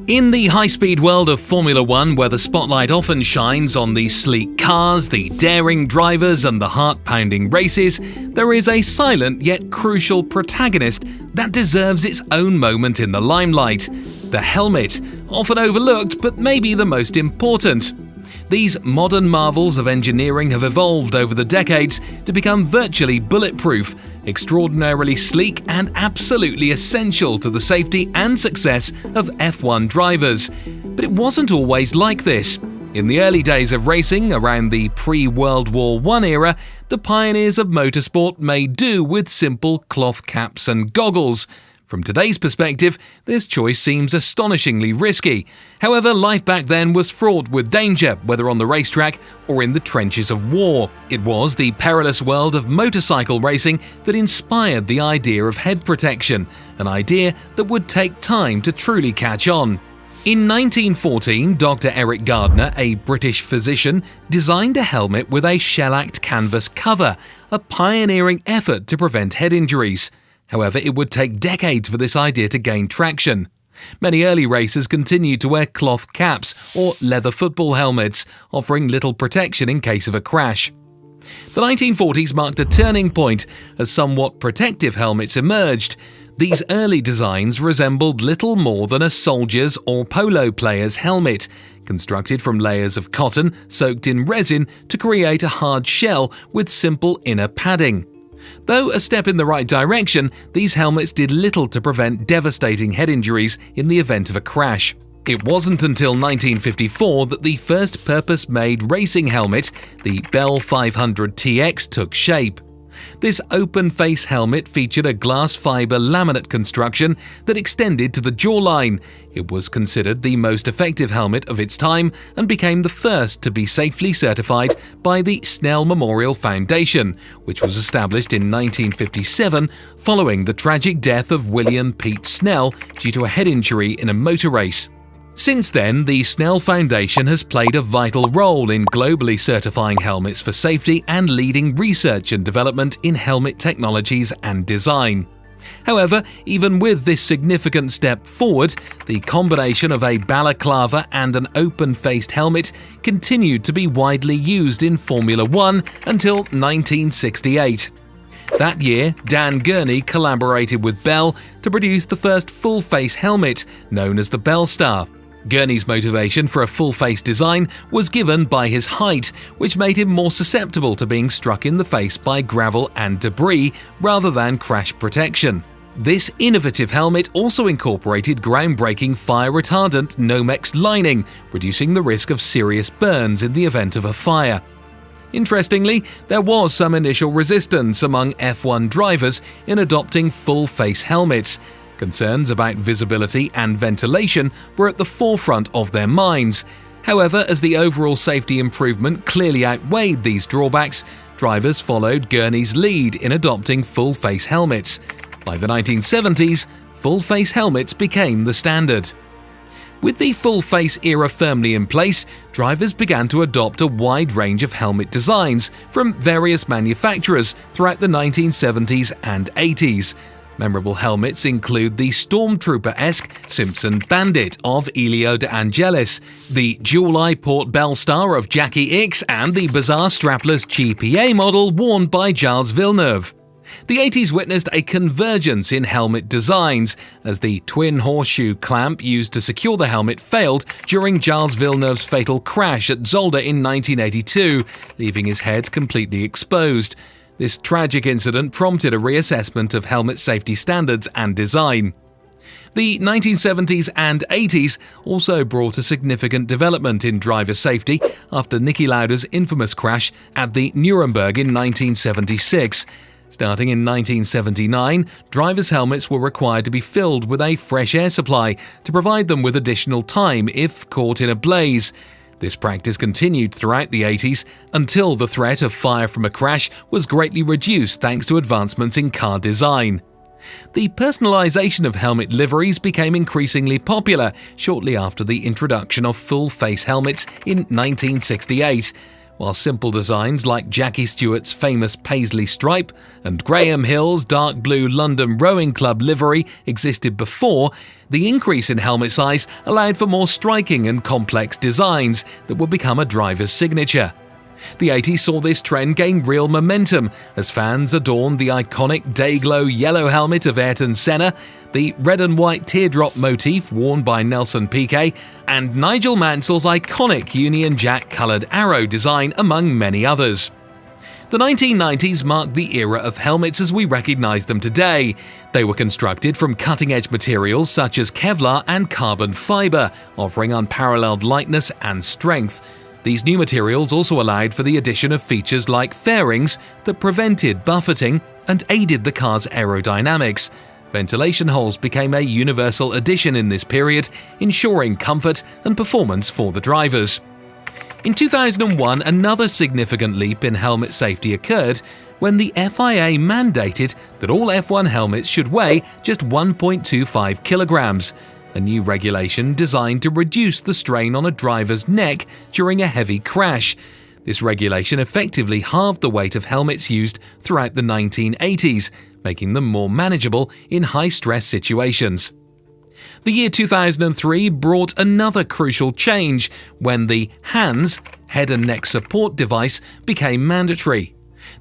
In the high-speed world of Formula One, where the spotlight often shines on the sleek cars, the daring drivers and the heart-pounding races, there is a silent yet crucial protagonist that deserves its own moment in the limelight: the helmet, often overlooked but maybe the most important. These modern marvels of engineering have evolved over the decades to become virtually bulletproof, extraordinarily sleek and absolutely essential to the safety and success of F1 drivers. But it wasn't always like this. In the early days of racing, around the pre-World War I era, the pioneers of motorsport made do with simple cloth caps and goggles. From today's perspective, this choice seems astonishingly risky. However, life back then was fraught with danger, whether on the racetrack or in the trenches of war. It was the perilous world of motorcycle racing that inspired the idea of head protection, an idea that would take time to truly catch on. In 1914, Dr. Eric Gardner, a British physician, designed a helmet with a shellacked canvas cover, a pioneering effort to prevent head injuries. However, it would take decades for this idea to gain traction. Many early racers continued to wear cloth caps or leather football helmets, offering little protection in case of a crash. The 1940s marked a turning point as somewhat protective helmets emerged. These early designs resembled little more than a soldier's or polo player's helmet, constructed from layers of cotton soaked in resin to create a hard shell with simple inner padding. Though a step in the right direction, these helmets did little to prevent devastating head injuries in the event of a crash. It wasn't until 1954 that the first purpose-made racing helmet, the Bell 500 TX, took shape. This open-face helmet featured a glass fiber laminate construction that extended to the jawline. It was considered the most effective helmet of its time and became the first to be safely certified by the Snell Memorial Foundation, which was established in 1957 following the tragic death of William Pete Snell due to a head injury in a motor race. Since then, the Snell Foundation has played a vital role in globally certifying helmets for safety and leading research and development in helmet technologies and design. However, even with this significant step forward, the combination of a balaclava and an open-faced helmet continued to be widely used in Formula One until 1968. That year, Dan Gurney collaborated with Bell to produce the first full-face helmet, known as the Bell Star. Gurney's motivation for a full-face design was given by his height, which made him more susceptible to being struck in the face by gravel and debris rather than crash protection. This innovative helmet also incorporated groundbreaking fire-retardant Nomex lining, reducing the risk of serious burns in the event of a fire. Interestingly, there was some initial resistance among F1 drivers in adopting full-face helmets. Concerns about visibility and ventilation were at the forefront of their minds. However, as the overall safety improvement clearly outweighed these drawbacks, drivers followed Gurney's lead in adopting full-face helmets. By the 1970s, full-face helmets became the standard. With the full-face era firmly in place, drivers began to adopt a wide range of helmet designs from various manufacturers throughout the 1970s and 80s. Memorable helmets include the Stormtrooper-esque Simpson Bandit of Elio De Angelis, the dual-eye Port Bell Star of Jackie Ickx, and the bizarre strapless GPA model worn by Gilles Villeneuve. The 80s witnessed a convergence in helmet designs, as the twin horseshoe clamp used to secure the helmet failed during Gilles Villeneuve's fatal crash at Zolder in 1982, leaving his head completely exposed. This tragic incident prompted a reassessment of helmet safety standards and design. The 1970s and 80s also brought a significant development in driver safety after Niki Lauda's infamous crash at the Nuremberg in 1976. Starting in 1979, drivers' helmets were required to be filled with a fresh air supply to provide them with additional time if caught in a blaze. This practice continued throughout the 80s until the threat of fire from a crash was greatly reduced thanks to advancements in car design. The personalization of helmet liveries became increasingly popular shortly after the introduction of full-face helmets in 1968. While simple designs like Jackie Stewart's famous paisley stripe and Graham Hill's dark blue London Rowing Club livery existed before, the increase in helmet size allowed for more striking and complex designs that would become a driver's signature. The 80s saw this trend gain real momentum as fans adorned the iconic Dayglow yellow helmet of Ayrton Senna, the red and white teardrop motif worn by Nelson Piquet, and Nigel Mansell's iconic Union Jack coloured arrow design, among many others. The 1990s marked the era of helmets as we recognise them today. They were constructed from cutting-edge materials such as Kevlar and carbon fibre, offering unparalleled lightness and strength. These new materials also allowed for the addition of features like fairings that prevented buffeting and aided the car's aerodynamics. Ventilation holes became a universal addition in this period, ensuring comfort and performance for the drivers. In 2001, another significant leap in helmet safety occurred when the FIA mandated that all F1 helmets should weigh just 1.25 kilograms. A new regulation designed to reduce the strain on a driver's neck during a heavy crash. This regulation effectively halved the weight of helmets used throughout the 1980s, making them more manageable in high-stress situations. The year 2003 brought another crucial change when the HANS, head and neck support device, became mandatory.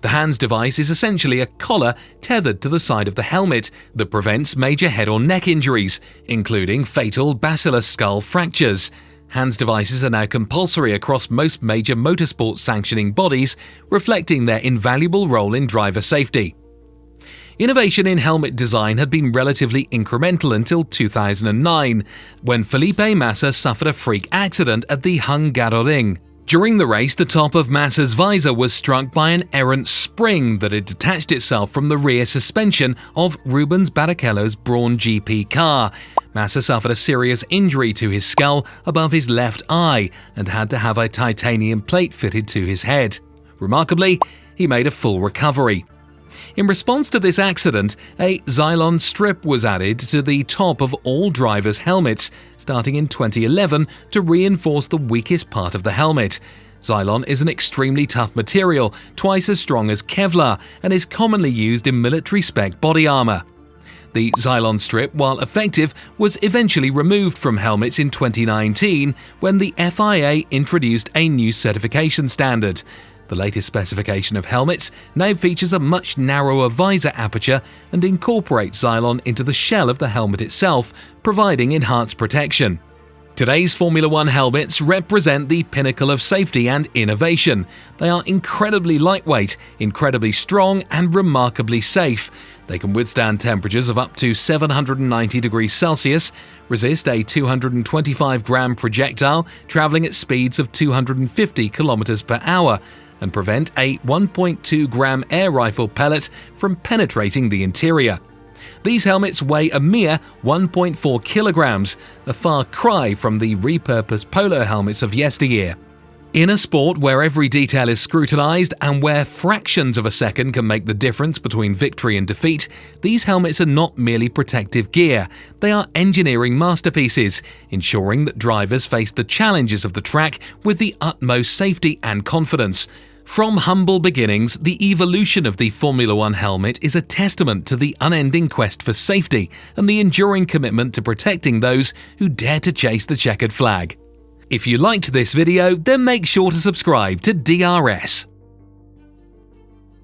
The HANS device is essentially a collar tethered to the side of the helmet that prevents major head or neck injuries, including fatal bacillus skull fractures. HANS devices are now compulsory across most major motorsport sanctioning bodies, reflecting their invaluable role in driver safety. Innovation in helmet design had been relatively incremental until 2009, when Felipe Massa suffered a freak accident at the Hungaroring. During the race, the top of Massa's visor was struck by an errant spring that had detached itself from the rear suspension of Rubens Barrichello's Brawn GP car. Massa suffered a serious injury to his skull above his left eye and had to have a titanium plate fitted to his head. Remarkably, he made a full recovery. In response to this accident, a Xylon strip was added to the top of all drivers' helmets, starting in 2011 to reinforce the weakest part of the helmet. Xylon is an extremely tough material, twice as strong as Kevlar, and is commonly used in military-spec body armour. The Xylon strip, while effective, was eventually removed from helmets in 2019 when the FIA introduced a new certification standard. The latest specification of helmets now features a much narrower visor aperture and incorporates Xylon into the shell of the helmet itself, providing enhanced protection. Today's Formula One helmets represent the pinnacle of safety and innovation. They are incredibly lightweight, incredibly strong, and remarkably safe. They can withstand temperatures of up to 790 degrees Celsius, resist a 225-gram projectile traveling at speeds of 250 kilometers per hour, and prevent a 1.2-gram air rifle pellet from penetrating the interior. These helmets weigh a mere 1.4 kilograms, a far cry from the repurposed polo helmets of yesteryear. In a sport where every detail is scrutinized and where fractions of a second can make the difference between victory and defeat, these helmets are not merely protective gear. They are engineering masterpieces, ensuring that drivers face the challenges of the track with the utmost safety and confidence. From humble beginnings, the evolution of the Formula One helmet is a testament to the unending quest for safety and the enduring commitment to protecting those who dare to chase the checkered flag. If you liked this video, then make sure to subscribe to DRS.